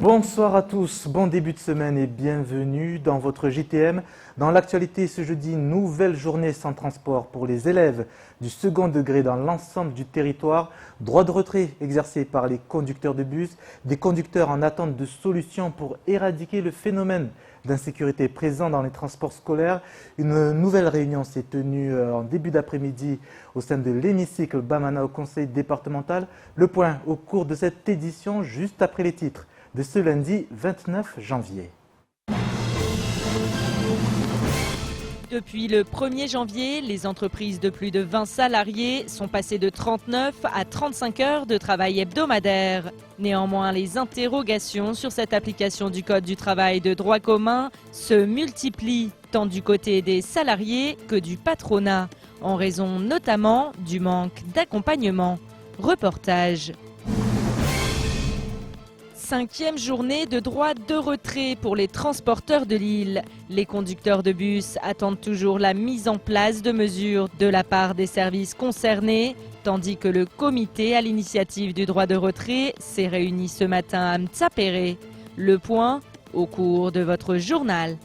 Bonsoir à tous, bon début de semaine et bienvenue dans votre JTM. Dans l'actualité ce jeudi, nouvelle journée sans transport pour les élèves du second degré dans l'ensemble du territoire. Droit de retrait exercé par les conducteurs de bus, des conducteurs en attente de solutions pour éradiquer le phénomène d'insécurité présent dans les transports scolaires. Une nouvelle réunion s'est tenue en début d'après-midi au sein de l'hémicycle Bamana au conseil départemental. Le point au cours de cette édition juste après les titres de ce lundi 29 janvier. Depuis le 1er janvier, les entreprises de plus de 20 salariés sont passées de 39 à 35 heures de travail hebdomadaire. Néanmoins, les interrogations sur cette application du Code du travail de droit commun se multiplient, tant du côté des salariés que du patronat, en raison notamment du manque d'accompagnement. Reportage. 5e journée de droit de retrait pour les transporteurs de l'île. Les conducteurs de bus attendent toujours la mise en place de mesures de la part des services concernés, tandis que le comité à l'initiative du droit de retrait s'est réuni ce matin à Mtsapéré. Le point au cours de votre journal.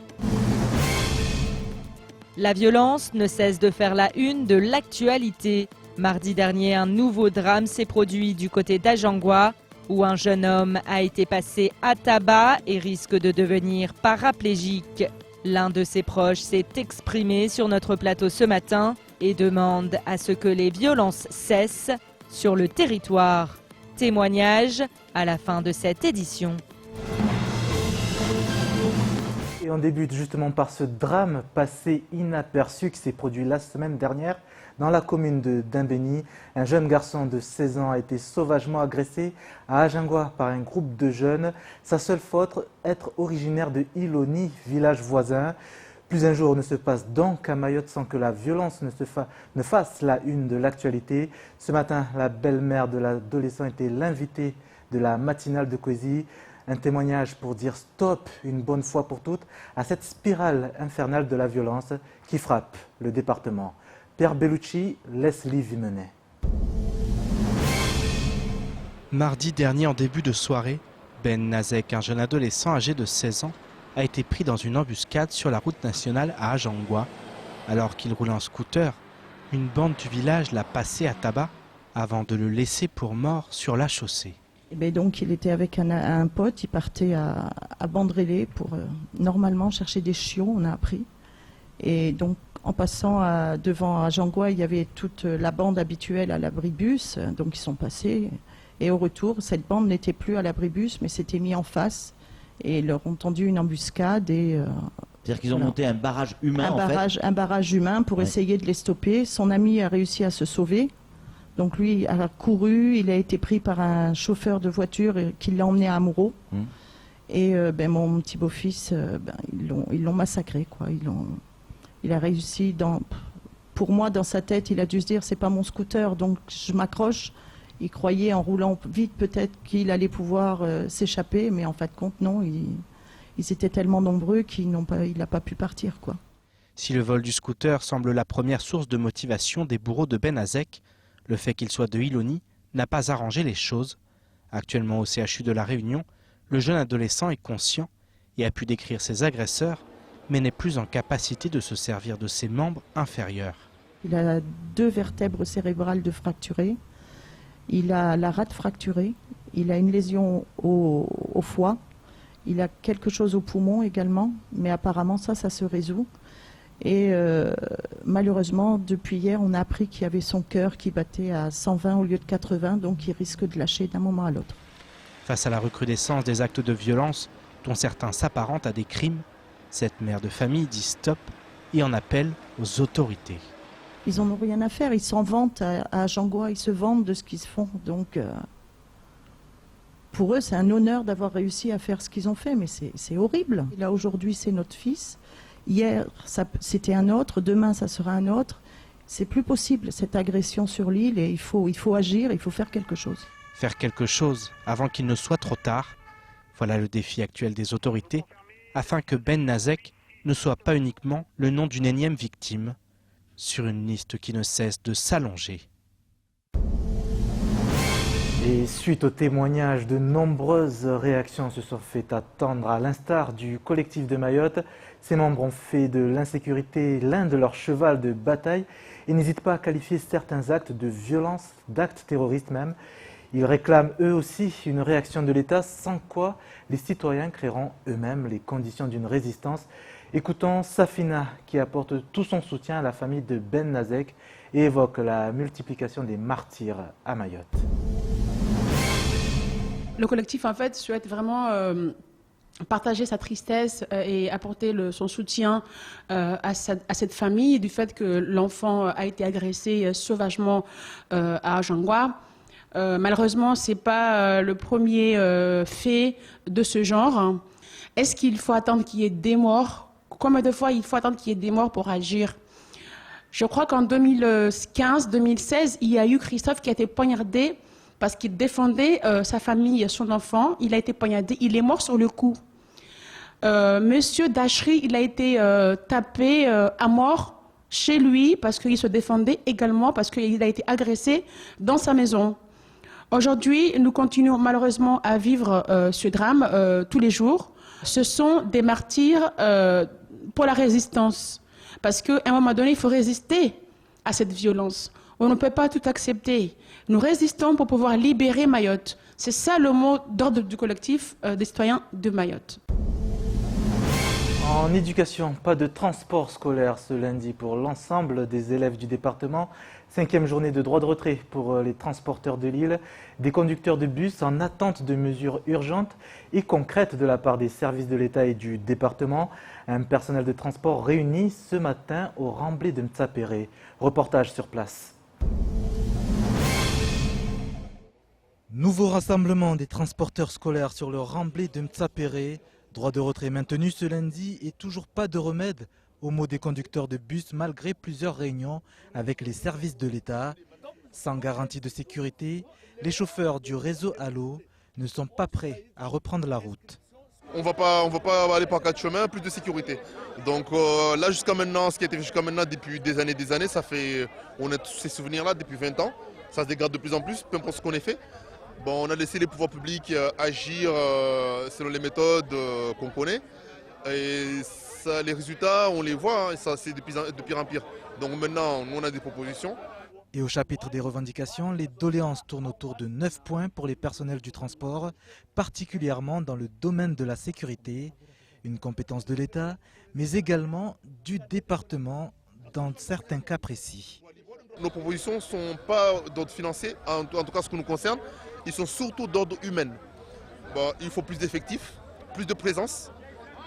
La violence ne cesse de faire la une de l'actualité. Mardi dernier, un nouveau drame s'est produit du côté d'Ajangwa, où un jeune homme a été passé à tabac et risque de devenir paraplégique. L'un de ses proches s'est exprimé sur notre plateau ce matin et demande à ce que les violences cessent sur le territoire. Témoignage à la fin de cette édition. Et on débute justement par ce drame passé inaperçu qui s'est produit la semaine dernière dans la commune de Dimbéni. Un jeune garçon de 16 ans a été sauvagement agressé à Ajangwa par un groupe de jeunes. Sa seule faute, être originaire de Iloni, village voisin. Plus un jour ne se passe donc à Mayotte sans que la violence ne fasse la une de l'actualité. Ce matin, la belle-mère de l'adolescent était l'invitée de la matinale de Kwezi. Un témoignage pour dire stop une bonne fois pour toutes à cette spirale infernale de la violence qui frappe le département. Pierre Bellucci, Leslie Vimenet. Mardi dernier, en début de soirée, Ben Nazek, un jeune adolescent âgé de 16 ans, a été pris dans une embuscade sur la route nationale à Ajangwa. Alors qu'il roulait en scooter, une bande du village l'a passé à tabac avant de le laisser pour mort sur la chaussée. Et donc il était avec un pote, il partait à Bandrélé pour normalement chercher des chiots, on a appris. Et donc en passant devant Ajangwa, il y avait toute la bande habituelle à l'abribus, donc ils sont passés. Et au retour, cette bande n'était plus à l'abribus, mais s'était mis en face. Et ils leur ont tendu une embuscade. C'est-à-dire qu'ils ont monté un barrage humain Un barrage humain pour essayer de les stopper. Son ami a réussi à se sauver. Donc lui a couru, il a été pris par un chauffeur de voiture qui l'a emmené à Amuro. Et mon petit beau-fils, ils l'ont massacré, quoi. Il a réussi, pour moi, dans sa tête, il a dû se dire c'est pas mon scooter, donc je m'accroche. Il croyait en roulant vite peut-être qu'il allait pouvoir s'échapper, mais en fin de compte, non. Ils étaient tellement nombreux qu'il n'a pas pu partir, quoi. Si le vol du scooter semble la première source de motivation des bourreaux de Ben Nazek, le fait qu'il soit de Iloni n'a pas arrangé les choses. Actuellement au CHU de La Réunion, le jeune adolescent est conscient et a pu décrire ses agresseurs, mais n'est plus en capacité de se servir de ses membres inférieurs. Il a 2 vertèbres cérébrales de fracturées, il a la rate fracturée, il a une lésion au foie, il a quelque chose au poumon également, mais apparemment ça se résout. Et malheureusement, depuis hier, on a appris qu'il y avait son cœur qui battait à 120 au lieu de 80, donc il risque de lâcher d'un moment à l'autre. Face à la recrudescence des actes de violence, dont certains s'apparentent à des crimes, cette mère de famille dit stop et en appelle aux autorités. Ils n'en ont rien à faire, ils s'en vantent à Ajangwa, ils se vantent de ce qu'ils font. Donc pour eux, c'est un honneur d'avoir réussi à faire ce qu'ils ont fait, mais c'est horrible. Là, aujourd'hui, c'est notre fils. Hier, c'était un autre, demain, ça sera un autre. C'est plus possible, cette agression sur l'île, et il faut agir, il faut faire quelque chose. Faire quelque chose avant qu'il ne soit trop tard. Voilà le défi actuel des autorités, afin que Ben Nazek ne soit pas uniquement le nom d'une énième victime, sur une liste qui ne cesse de s'allonger. Et suite aux témoignages, de nombreuses réactions se sont fait attendre. À l'instar du collectif de Mayotte, ses membres ont fait de l'insécurité l'un de leurs chevals de bataille et n'hésitent pas à qualifier certains actes de violence, d'actes terroristes même. Ils réclament eux aussi une réaction de l'État, sans quoi les citoyens créeront eux-mêmes les conditions d'une résistance. Écoutons Safina qui apporte tout son soutien à la famille de Ben Nazek et évoque la multiplication des martyrs à Mayotte. Le collectif, en fait, souhaite vraiment partager sa tristesse et apporter son soutien à cette famille du fait que l'enfant a été agressé sauvagement à Ajangwa. Malheureusement, ce n'est pas le premier fait de ce genre. Est-ce qu'il faut attendre qu'il y ait des morts? Combien de fois il faut attendre qu'il y ait des morts pour agir? Je crois qu'en 2015-2016, il y a eu Christophe qui a été poignardé parce qu'il défendait sa famille, son enfant. Il a été poignardé, il est mort sur le coup. Monsieur Dachri, il a été tapé à mort chez lui parce qu'il se défendait également, parce qu'il a été agressé dans sa maison. Aujourd'hui, nous continuons malheureusement à vivre ce drame tous les jours. Ce sont des martyrs pour la résistance. Parce qu'à un moment donné, il faut résister à cette violence. On ne peut pas tout accepter. Nous résistons pour pouvoir libérer Mayotte. C'est ça le mot d'ordre du collectif des citoyens de Mayotte. En éducation, pas de transport scolaire ce lundi pour l'ensemble des élèves du département. 5e journée de droit de retrait pour les transporteurs de l'île, des conducteurs de bus en attente de mesures urgentes et concrètes de la part des services de l'État et du département. Un personnel de transport réuni ce matin au remblai de Mtsapéré. Reportage sur place. Nouveau rassemblement des transporteurs scolaires sur le remblai de Mtsapéré. Droit de retrait maintenu ce lundi et toujours pas de remède aux maux des conducteurs de bus malgré plusieurs réunions avec les services de l'État. Sans garantie de sécurité, les chauffeurs du réseau Allo ne sont pas prêts à reprendre la route. On va pas aller par quatre chemins, plus de sécurité. Donc là jusqu'à maintenant, ce qui a été fait jusqu'à maintenant depuis des années, on a tous ces souvenirs-là depuis 20 ans. Ça se dégrade de plus en plus, peu importe ce qu'on ait fait. Bon, on a laissé les pouvoirs publics agir selon les méthodes qu'on connaît. Et ça, les résultats, on les voit, et ça c'est de pire en pire. Donc maintenant, nous on a des propositions. Et au chapitre des revendications, les doléances tournent autour de 9 points pour les personnels du transport, particulièrement dans le domaine de la sécurité, une compétence de l'État, mais également du département dans certains cas précis. Nos propositions ne sont pas d'ordre financier, en tout cas ce qui nous concerne, ils sont surtout d'ordre humain. Bon, il faut plus d'effectifs, plus de présence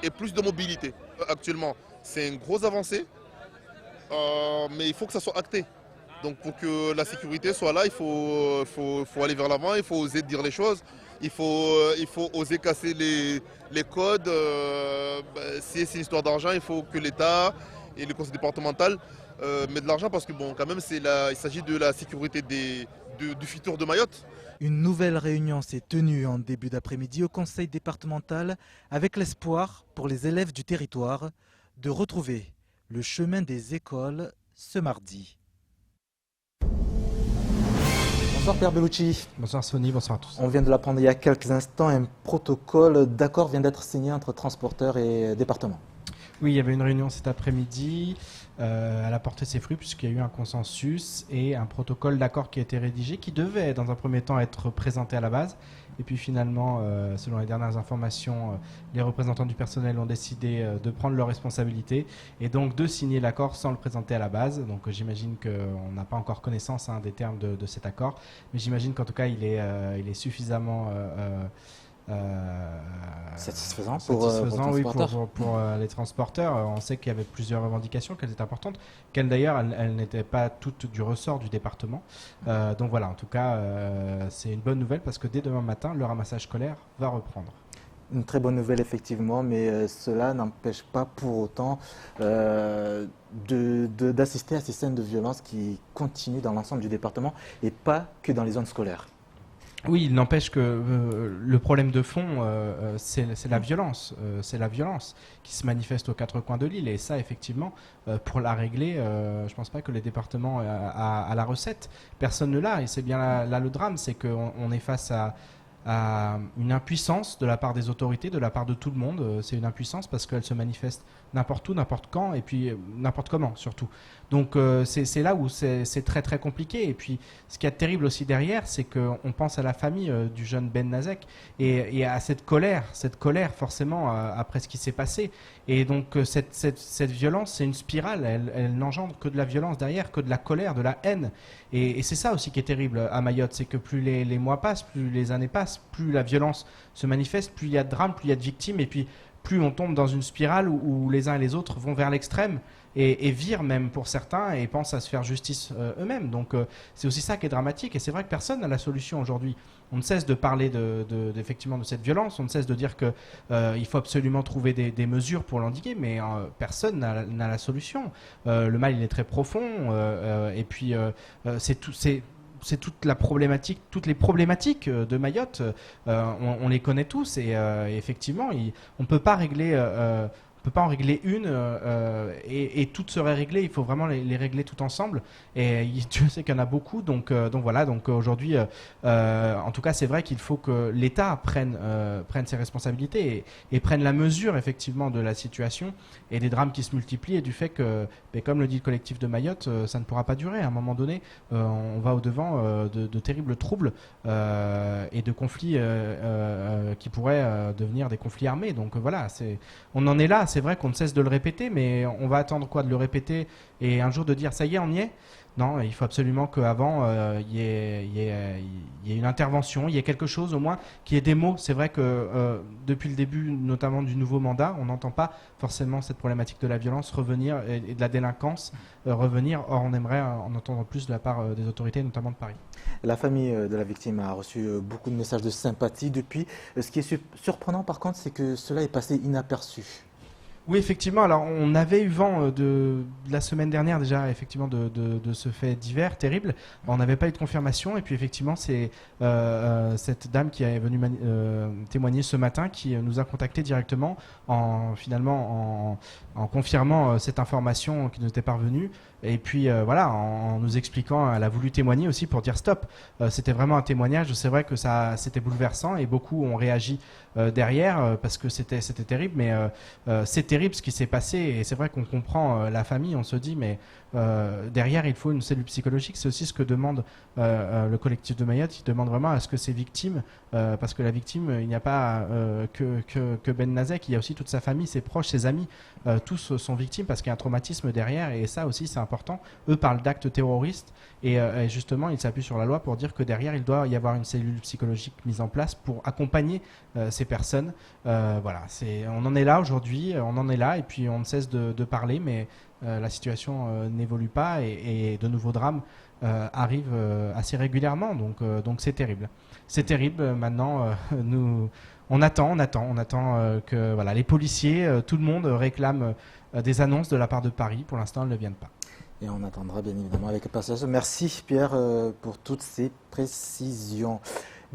et plus de mobilité. Actuellement, c'est une grosse avancée, mais il faut que ça soit acté. Donc pour que la sécurité soit là, il faut aller vers l'avant, il faut oser dire les choses, il faut oser casser les codes. Si c'est une histoire d'argent, il faut que l'État et le conseil départemental mettent de l'argent parce que bon, quand même, il s'agit de la sécurité du futur de Mayotte. Une nouvelle réunion s'est tenue en début d'après-midi au conseil départemental avec l'espoir pour les élèves du territoire de retrouver le chemin des écoles ce mardi. Bonsoir Père Bellucci. Bonsoir Sony, bonsoir à tous. On vient de l'apprendre il y a quelques instants, un protocole d'accord vient d'être signé entre transporteurs et département. Oui, il y avait une réunion cet après-midi, elle a porté ses fruits puisqu'il y a eu un consensus et un protocole d'accord qui a été rédigé qui devait dans un premier temps être présenté à la base. Et puis finalement, selon les dernières informations, les représentants du personnel ont décidé de prendre leurs responsabilités et donc de signer l'accord sans le présenter à la base. Donc j'imagine qu'on n'a pas encore connaissance des termes de cet accord, mais j'imagine qu'en tout cas il est suffisamment satisfaisant pour les transporteurs. On sait qu'il y avait plusieurs revendications, qu'elles étaient importantes, qu'elles d'ailleurs elles n'étaient pas toutes du ressort du département. Donc voilà, en tout cas c'est une bonne nouvelle parce que dès demain matin le ramassage scolaire va reprendre. Une très bonne nouvelle effectivement, mais cela n'empêche pas pour autant d'assister à ces scènes de violence qui continuent dans l'ensemble du département et pas que dans les zones scolaires. Oui, il n'empêche que le problème de fond, c'est la violence. C'est la violence qui se manifeste aux quatre coins de l'île. Et ça, effectivement, pour la régler, je ne pense pas que les départements a la recette. Personne ne l'a. Et c'est bien là le drame, c'est qu'on est face à une impuissance de la part des autorités, de la part de tout le monde. C'est une impuissance parce qu'elle se manifeste n'importe où, n'importe quand et puis n'importe comment surtout. Donc c'est là où c'est très très compliqué. Et puis ce qui est terrible aussi derrière, c'est qu'on pense à la famille du jeune Ben Nazek et à cette colère forcément après ce qui s'est passé. Et donc cette violence, c'est une spirale, elle n'engendre que de la violence derrière, que de la colère, de la haine. Et c'est ça aussi qui est terrible à Mayotte, c'est que plus les mois passent, plus les années passent, plus la violence se manifeste, plus il y a de drames, plus il y a de victimes, et puis plus on tombe dans une spirale où les uns et les autres vont vers l'extrême et virent même pour certains et pensent à se faire justice eux-mêmes. Donc c'est aussi ça qui est dramatique, et c'est vrai que personne n'a la solution aujourd'hui. On ne cesse de parler effectivement de cette violence, on ne cesse de dire qu'il faut absolument trouver des mesures pour l'endiguer, mais personne n'a la solution. Le mal, il est très profond, et puis c'est toute la problématique, toutes les problématiques de Mayotte, on les connaît tous, et effectivement, on ne peut pas régler. On peut pas en régler une et toutes seraient réglées. Il faut vraiment les régler toutes ensemble. Et Dieu sait qu'il y en a beaucoup. Donc voilà. Donc aujourd'hui, en tout cas, c'est vrai qu'il faut que l'État prenne ses responsabilités et prenne la mesure effectivement de la situation et des drames qui se multiplient et du fait que, comme le dit le collectif de Mayotte, ça ne pourra pas durer. À un moment donné, on va au-devant de terribles troubles et de conflits qui pourraient devenir des conflits armés. Donc voilà, on en est là. C'est vrai qu'on ne cesse de le répéter, mais on va attendre quoi de le répéter et un jour de dire ça y est, on y est? Non, il faut absolument qu'avant, il y ait une intervention, il y ait quelque chose au moins, qui ait des mots. C'est vrai que depuis le début, notamment du nouveau mandat, on n'entend pas forcément cette problématique de la violence revenir et de la délinquance revenir. Or, on aimerait en entendre plus de la part des autorités, notamment de Paris. La famille de la victime a reçu beaucoup de messages de sympathie depuis. Ce qui est surprenant, par contre, c'est que cela est passé inaperçu. Oui, effectivement. Alors, on avait eu vent de la semaine dernière déjà, effectivement, de ce fait divers terrible. On n'avait pas eu de confirmation. Et puis, effectivement, c'est cette dame qui est venue témoigner ce matin qui nous a contacté directement en confirmant cette information qui nous était parvenue. Et puis voilà, en nous expliquant, elle a voulu témoigner aussi pour dire stop. C'était vraiment un témoignage. C'est vrai que c'était bouleversant et beaucoup ont réagi derrière parce que c'était terrible. Mais c'est terrible ce qui s'est passé et c'est vrai qu'on comprend la famille. On se dit mais derrière il faut une cellule psychologique. C'est aussi ce que demande le collectif de Mayotte. Il demande vraiment à ce que ces victimes, parce que la victime, il n'y a pas que Ben Nazek, il y a aussi toute sa famille, ses proches, ses amis, tous sont victimes parce qu'il y a un traumatisme derrière et ça aussi c'est important. Eux parlent d'actes terroristes et justement ils s'appuient sur la loi pour dire que derrière il doit y avoir une cellule psychologique mise en place pour accompagner ces personnes. Voilà, on en est là aujourd'hui, on en est là et puis on ne cesse de parler mais la situation n'évolue pas et de nouveaux drames arrivent assez régulièrement donc c'est terrible. C'est terrible maintenant on attend que voilà, les policiers, tout le monde réclame des annonces de la part de Paris. Pour l'instant, elles ne viennent pas. Et on attendra bien évidemment avec impatience. Merci Pierre pour toutes ces précisions.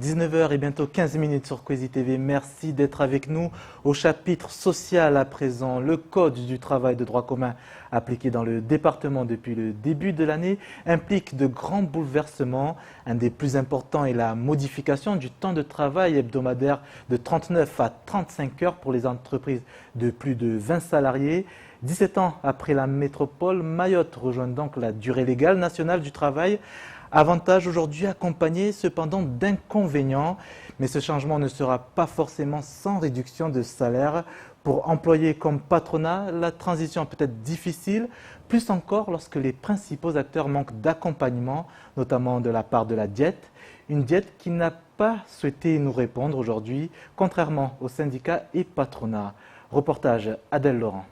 19h et bientôt 15 minutes sur Kwezi TV. Merci d'être avec nous. Au chapitre social à présent, le Code du travail de droit commun appliqué dans le département depuis le début de l'année implique de grands bouleversements. Un des plus importants est la modification du temps de travail hebdomadaire de 39 à 35 heures pour les entreprises de plus de 20 salariés. 17 ans après la métropole, Mayotte rejoint donc la durée légale nationale du travail. Avantage aujourd'hui accompagné cependant d'inconvénients, mais ce changement ne sera pas forcément sans réduction de salaire. Pour employés comme patronat, la transition peut être difficile, plus encore lorsque les principaux acteurs manquent d'accompagnement, notamment de la part de la Diète. Une Diète qui n'a pas souhaité nous répondre aujourd'hui, contrairement aux syndicats et patronats. Reportage Adèle Laurent.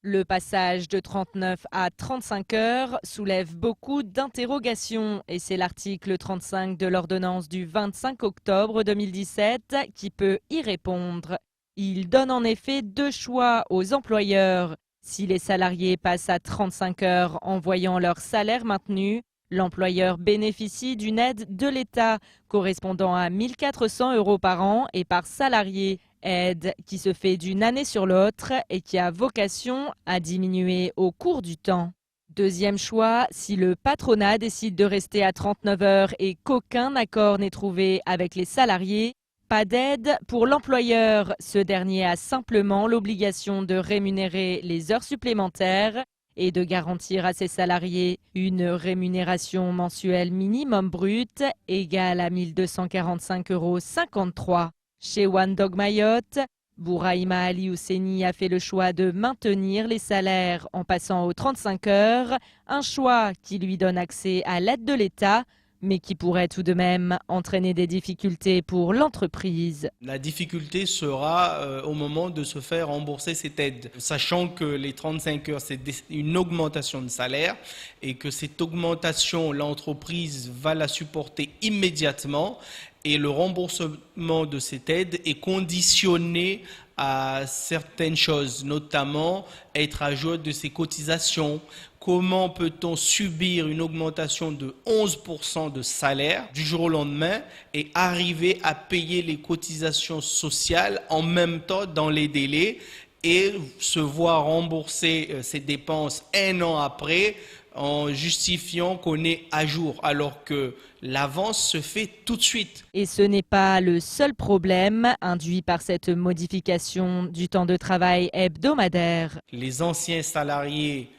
Le passage de 39 à 35 heures soulève beaucoup d'interrogations et c'est l'article 35 de l'ordonnance du 25 octobre 2017 qui peut y répondre. Il donne en effet deux choix aux employeurs. Si les salariés passent à 35 heures en voyant leur salaire maintenu, L'employeur bénéficie d'une aide de l'État correspondant à 1 400 € par an et par salarié. Aide qui se fait d'une année sur l'autre et qui a vocation à diminuer au cours du temps. Deuxième choix, si le patronat décide de rester à 39 heures et qu'aucun accord n'est trouvé avec les salariés, pas d'aide pour l'employeur. Ce dernier a simplement l'obligation de rémunérer les heures supplémentaires et de garantir à ses salariés une rémunération mensuelle minimum brute égale à 1 245,53 €. Chez One Dog Mayotte, Bouraïma Ali Ousseni a fait le choix de maintenir les salaires en passant aux 35 heures, un choix qui lui donne accès à l'aide de l'État, mais qui pourrait tout de même entraîner des difficultés pour l'entreprise. La difficulté sera au moment de se faire rembourser cette aide, sachant que les 35 heures, c'est une augmentation de salaire et que cette augmentation, l'entreprise va la supporter immédiatement et le remboursement de cette aide est conditionné à certaines choses, notamment être à jour de ses cotisations. Comment peut-on subir une augmentation de 11% de salaire du jour au lendemain et arriver à payer les cotisations sociales en même temps dans les délais et se voir rembourser ses dépenses 1 an après en justifiant qu'on est à jour alors que l'avance se fait tout de suite. Et ce n'est pas le seul problème induit par cette modification du temps de travail hebdomadaire. Les anciens salariés,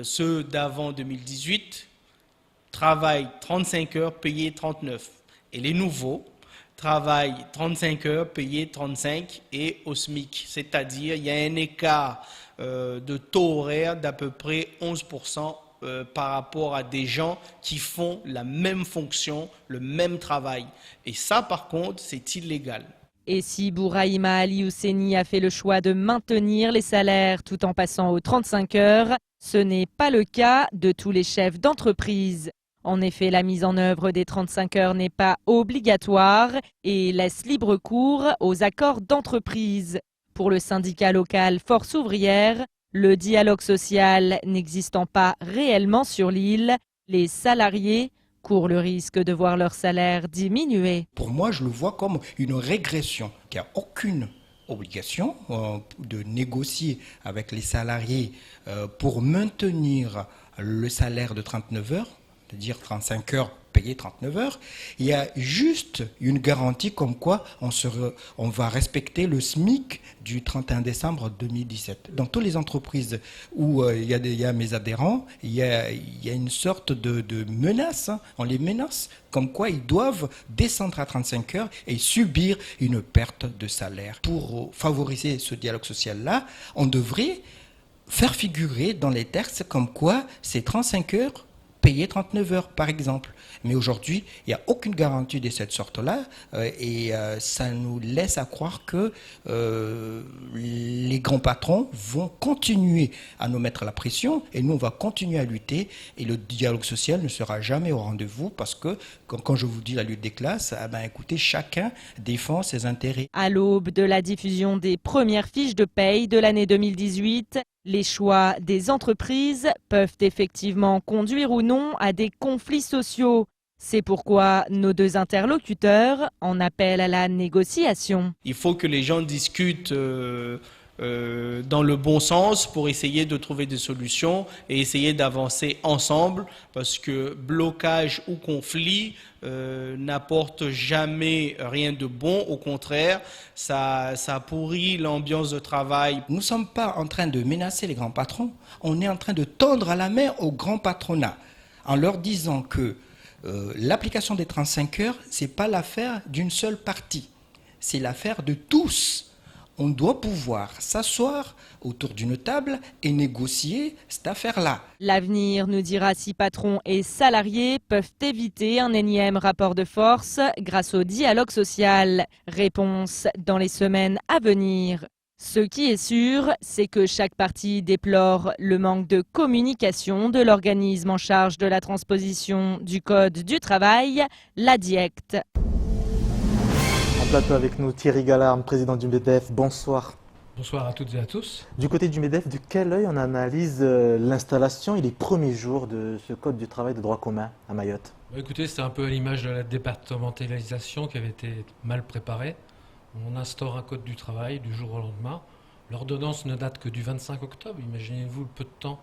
ceux d'avant 2018, travaillent 35 heures, payés 39. Et les nouveaux travaillent 35 heures, payés 35 et au SMIC. C'est-à-dire il y a un écart de taux horaire d'à peu près 11% par rapport à des gens qui font la même fonction, le même travail. Et ça, par contre, c'est illégal. Et si Bouraïma Ali Ousseni a fait le choix de maintenir les salaires tout en passant aux 35 heures, ce n'est pas le cas de tous les chefs d'entreprise. En effet, la mise en œuvre des 35 heures n'est pas obligatoire et laisse libre cours aux accords d'entreprise. Pour le syndicat local Force ouvrière, le dialogue social n'existant pas réellement sur l'île, les salariés courent le risque de voir leur salaire diminuer. Pour moi, je le vois comme une régression. Il n'y a aucune obligation de négocier avec les salariés pour maintenir le salaire de 39 heures, c'est-à-dire 35 heures payées 39 heures. Il y a juste une garantie comme quoi on va respecter le SMIC du 31 décembre 2017. Dans toutes les entreprises où il y a mes adhérents, il y a une sorte de menace. On les menace comme quoi ils doivent descendre à 35 heures et subir une perte de salaire. Pour favoriser ce dialogue social-là, on devrait faire figurer dans les textes comme quoi c'est 35 heures payer 39 heures, par exemple. Mais aujourd'hui, il n'y a aucune garantie de cette sorte-là et ça nous laisse à croire que les grands patrons vont continuer à nous mettre la pression et nous, on va continuer à lutter et le dialogue social ne sera jamais au rendez-vous parce que, quand je vous dis la lutte des classes, écoutez, chacun défend ses intérêts. À l'aube de la diffusion des premières fiches de paye de l'année 2018, les choix des entreprises peuvent effectivement conduire ou non à des conflits sociaux. C'est pourquoi nos deux interlocuteurs en appellent à la négociation. Il faut que les gens discutent dans le bon sens pour essayer de trouver des solutions et essayer d'avancer ensemble parce que blocage ou conflit n'apporte jamais rien de bon. Au contraire, ça pourrit l'ambiance de travail. Nous ne sommes pas en train de menacer les grands patrons, on est en train de tendre à la main aux grands patronats en leur disant que l'application des 35 heures, ce n'est pas l'affaire d'une seule partie, c'est l'affaire de tous. On doit pouvoir s'asseoir autour d'une table et négocier cette affaire-là. L'avenir nous dira si patrons et salariés peuvent éviter un énième rapport de force grâce au dialogue social. Réponse dans les semaines à venir. Ce qui est sûr, c'est que chaque partie déplore le manque de communication de l'organisme en charge de la transposition du Code du travail, la DIECT. En plateau avec nous, Thierry Gallarme, président du MEDEF. Bonsoir. Bonsoir à toutes et à tous. Du côté du MEDEF, de quel œil on analyse l'installation et les premiers jours de ce code du travail de droit commun à Mayotte? Écoutez, c'est un peu à l'image de la départementalisation qui avait été mal préparée. On instaure un code du travail du jour au lendemain. L'ordonnance ne date que du 25 octobre. Imaginez-vous le peu de temps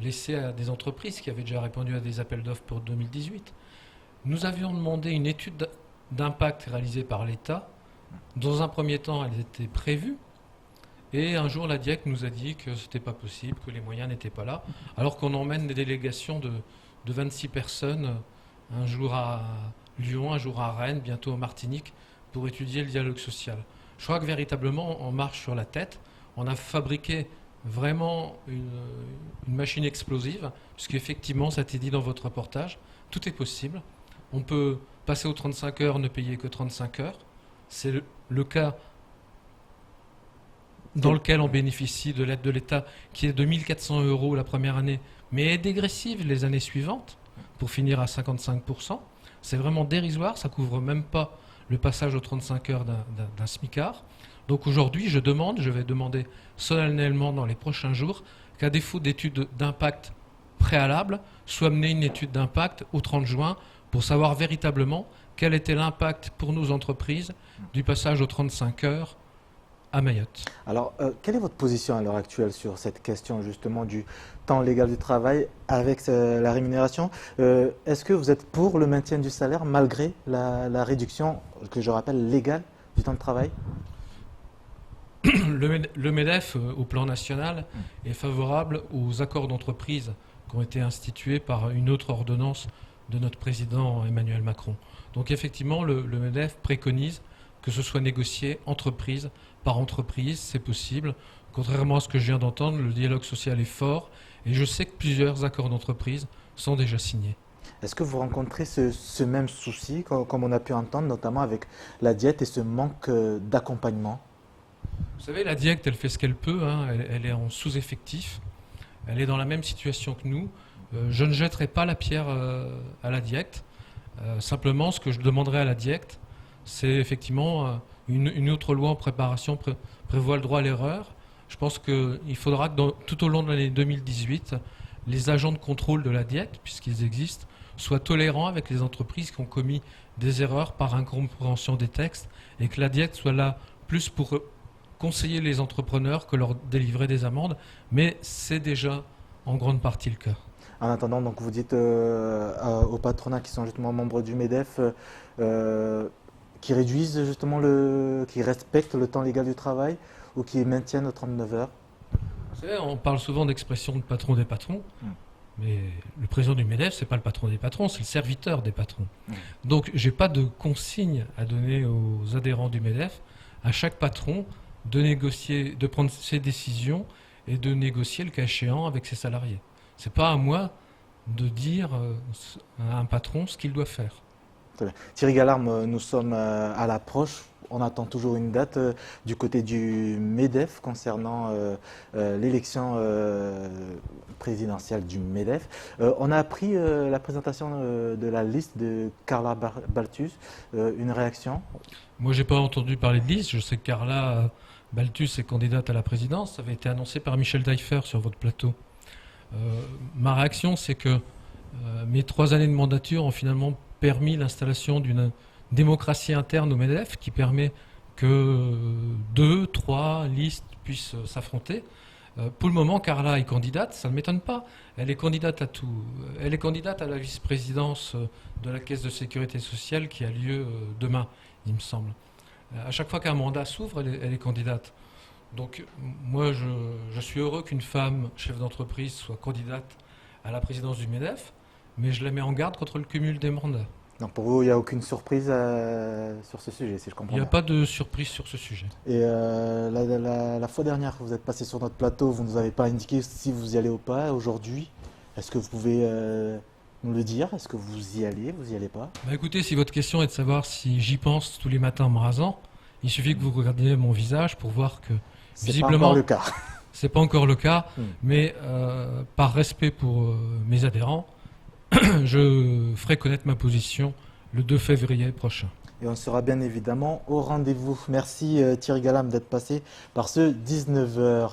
laissé à des entreprises qui avaient déjà répondu à des appels d'offres pour 2018. Nous avions demandé une étude d'impact réalisée par l'État. Dans un premier temps, elle était prévue. Et un jour, la DIEC nous a dit que ce n'était pas possible, que les moyens n'étaient pas là, alors qu'on emmène des délégations de 26 personnes, un jour à Lyon, un jour à Rennes, bientôt en Martinique, pour étudier le dialogue social. Je crois que véritablement, on marche sur la tête. On a fabriqué vraiment une machine explosive, puisqu'effectivement, ça a été dit dans votre reportage, tout est possible. On peut passer aux 35 heures, ne payer que 35 heures. C'est le cas dans lequel on bénéficie de l'aide de l'État, qui est de 1 400 € la première année, mais est dégressive les années suivantes, pour finir à 55%. C'est vraiment dérisoire, ça ne couvre même pas le passage aux 35 heures d'un SMICAR. Donc aujourd'hui, je vais demander solennellement dans les prochains jours, qu'à défaut d'études d'impact préalable, soit menée une étude d'impact au 30 juin pour savoir véritablement quel était l'impact pour nos entreprises du passage aux 35 heures à Mayotte. Alors, quelle est votre position à l'heure actuelle sur cette question justement du temps légal du travail avec la rémunération? Est-ce que vous êtes pour le maintien du salaire malgré la réduction, que je rappelle, légale du temps de travail? Le MEDEF, au plan national, est favorable aux accords d'entreprise qui ont été institués par une autre ordonnance de notre président Emmanuel Macron. Donc effectivement, le MEDEF préconise que ce soit négocié entreprise par entreprise, c'est possible. Contrairement à ce que je viens d'entendre, le dialogue social est fort et je sais que plusieurs accords d'entreprise sont déjà signés. Est-ce que vous rencontrez ce même souci, comme on a pu entendre, notamment avec la diète et ce manque d'accompagnement? Vous savez, la DIEC, elle fait ce qu'elle peut, hein. Elle est en sous-effectif, elle est dans la même situation que nous. Je ne jetterai pas la pierre à la DIEC. Simplement, ce que je demanderai à la DIEC, c'est effectivement une autre loi en préparation prévoit le droit à l'erreur. Je pense qu'il faudra que tout au long de l'année 2018, les agents de contrôle de la DIEC, puisqu'ils existent, soient tolérants avec les entreprises qui ont commis des erreurs par incompréhension des textes et que la DIEC soit là plus pour conseiller les entrepreneurs que leur délivrer des amendes. Mais c'est déjà en grande partie le cas. En attendant, donc vous dites aux patronats qui sont justement membres du MEDEF qui réduisent justement qui respectent le temps légal du travail ou qui maintiennent aux 39 heures? Vous savez, on parle souvent d'expression de patron des patrons, mais le président du MEDEF, c'est pas le patron des patrons, c'est le serviteur des patrons. Donc, j'ai pas de consigne à donner aux adhérents du MEDEF, à chaque patron de négocier, de prendre ses décisions et de négocier le cas échéant avec ses salariés. C'est pas à moi de dire à un patron ce qu'il doit faire. Très bien. Thierry Gallarme, nous sommes à l'approche. On attend toujours une date du côté du MEDEF concernant l'élection présidentielle du MEDEF. On a appris la présentation de la liste de Carla Baltus. Une réaction? Moi, j'ai pas entendu parler de liste. Je sais que Carla Baltus est candidate à la présidence. Ça avait été annoncé par Michel Deiffer sur votre plateau. Ma réaction, c'est que mes 3 années de mandature ont finalement permis l'installation d'une démocratie interne au MEDEF qui permet que 2, 3 listes puissent s'affronter. Pour le moment, Carla est candidate, ça ne m'étonne pas. Elle est candidate à tout. Elle est candidate à la vice-présidence de la Caisse de sécurité sociale qui a lieu demain, il me semble. À chaque fois qu'un mandat s'ouvre, elle est candidate. Donc moi, je suis heureux qu'une femme chef d'entreprise soit candidate à la présidence du MEDEF, mais je la mets en garde contre le cumul des mandats. Donc pour vous, il n'y a aucune surprise sur ce sujet, si je comprends bien. Il n'y a pas de surprise sur ce sujet. Et la fois dernière que vous êtes passé sur notre plateau, vous ne nous avez pas indiqué si vous y allez ou pas. Aujourd'hui, est-ce que vous pouvez nous le dire? Est-ce que vous y allez pas? Écoutez, si votre question est de savoir si j'y pense tous les matins en me rasant, il suffit que vous regardiez mon visage pour voir que visiblement, c'est pas encore le cas. C'est pas encore le cas, mais par respect pour mes adhérents, je ferai connaître ma position le 2 février prochain. Et on sera bien évidemment au rendez-vous. Merci Thierry Galam d'être passé par ce 19h.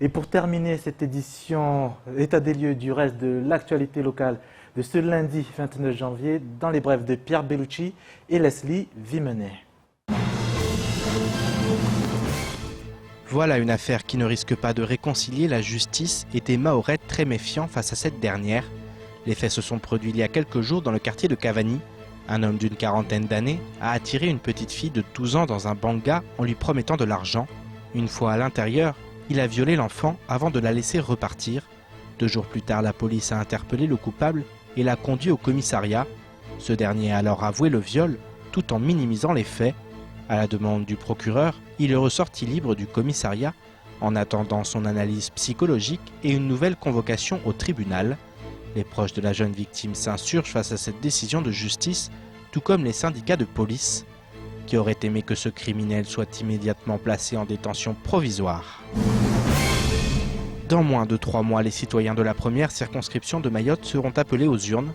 Et pour terminer cette édition, état des lieux du reste de l'actualité locale de ce lundi 29 janvier, dans les brèves de Pierre Bellucci et Leslie Vimenet. Voilà une affaire qui ne risque pas de réconcilier la justice et des Mahorais très méfiants face à cette dernière. Les faits se sont produits il y a quelques jours dans le quartier de Cavani. Un homme d'une quarantaine d'années a attiré une petite fille de 12 ans dans un banga en lui promettant de l'argent. Une fois à l'intérieur, il a violé l'enfant avant de la laisser repartir. 2 jours plus tard, la police a interpellé le coupable et l'a conduit au commissariat. Ce dernier a alors avoué le viol tout en minimisant les faits. À la demande du procureur, il est ressorti libre du commissariat en attendant son analyse psychologique et une nouvelle convocation au tribunal. Les proches de la jeune victime s'insurgent face à cette décision de justice, tout comme les syndicats de police, qui auraient aimé que ce criminel soit immédiatement placé en détention provisoire. Dans moins de 3 mois, les citoyens de la première circonscription de Mayotte seront appelés aux urnes.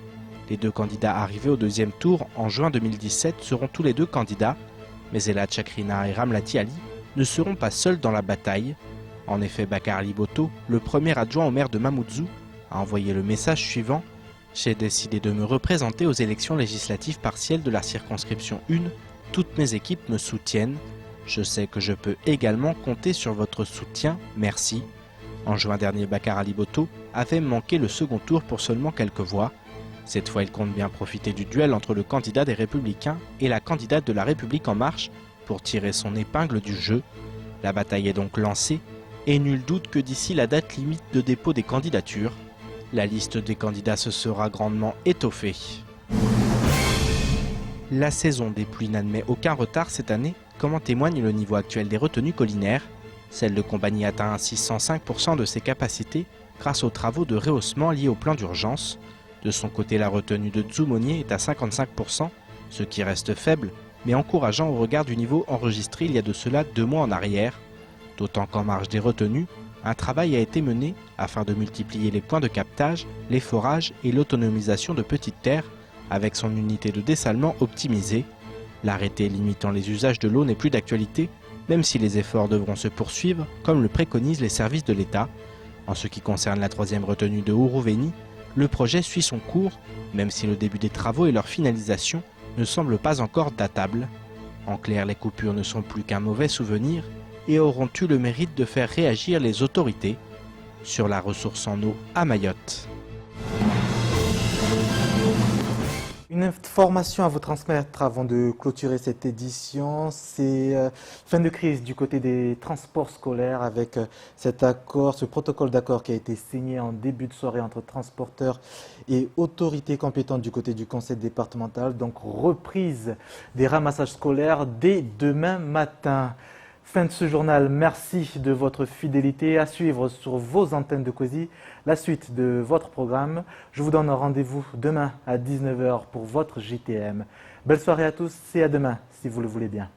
Les 2 candidats arrivés au 2e tour en juin 2017 seront tous les 2 candidats, mais Elad Chakrina et Ramlati Ali ne seront pas seuls dans la bataille. En effet, Bakar Ali Boto, le premier adjoint au maire de Mamoudzou, a envoyé le message suivant: « J'ai décidé de me représenter aux élections législatives partielles de la circonscription 1. Toutes mes équipes me soutiennent. Je sais que je peux également compter sur votre soutien. Merci. » En juin dernier, Bakar Ali Boto avait manqué le second tour pour seulement quelques voix. Cette fois, il compte bien profiter du duel entre le candidat des Républicains et la candidate de la République En Marche pour tirer son épingle du jeu. La bataille est donc lancée et nul doute que d'ici la date limite de dépôt des candidatures, la liste des candidats se sera grandement étoffée. La saison des pluies n'admet aucun retard cette année, comme en témoigne le niveau actuel des retenues collinaires. Celle de Combagny atteint ainsi 105% de ses capacités grâce aux travaux de rehaussement liés au plan d'urgence. De son côté, la retenue de Dzoumonier est à 55%, ce qui reste faible, mais encourageant au regard du niveau enregistré il y a de cela 2 mois en arrière. D'autant qu'en marge des retenues, un travail a été mené afin de multiplier les points de captage, les forages et l'autonomisation de petites terres avec son unité de dessalement optimisée. L'arrêté limitant les usages de l'eau n'est plus d'actualité, même si les efforts devront se poursuivre, comme le préconisent les services de l'État. En ce qui concerne la 3e retenue de Ourouveni, le projet suit son cours, même si le début des travaux et leur finalisation ne semblent pas encore datables. En clair, les coupures ne sont plus qu'un mauvais souvenir et auront eu le mérite de faire réagir les autorités sur la ressource en eau à Mayotte. Une information à vous transmettre avant de clôturer cette édition, c'est fin de crise du côté des transports scolaires avec cet accord, ce protocole d'accord qui a été signé en début de soirée entre transporteurs et autorités compétentes du côté du conseil départemental. Donc reprise des ramassages scolaires dès demain matin. Fin de ce journal, merci de votre fidélité. À suivre sur vos antennes de COSI la suite de votre programme. Je vous donne rendez-vous demain à 19h pour votre JTM. Belle soirée à tous et à demain si vous le voulez bien.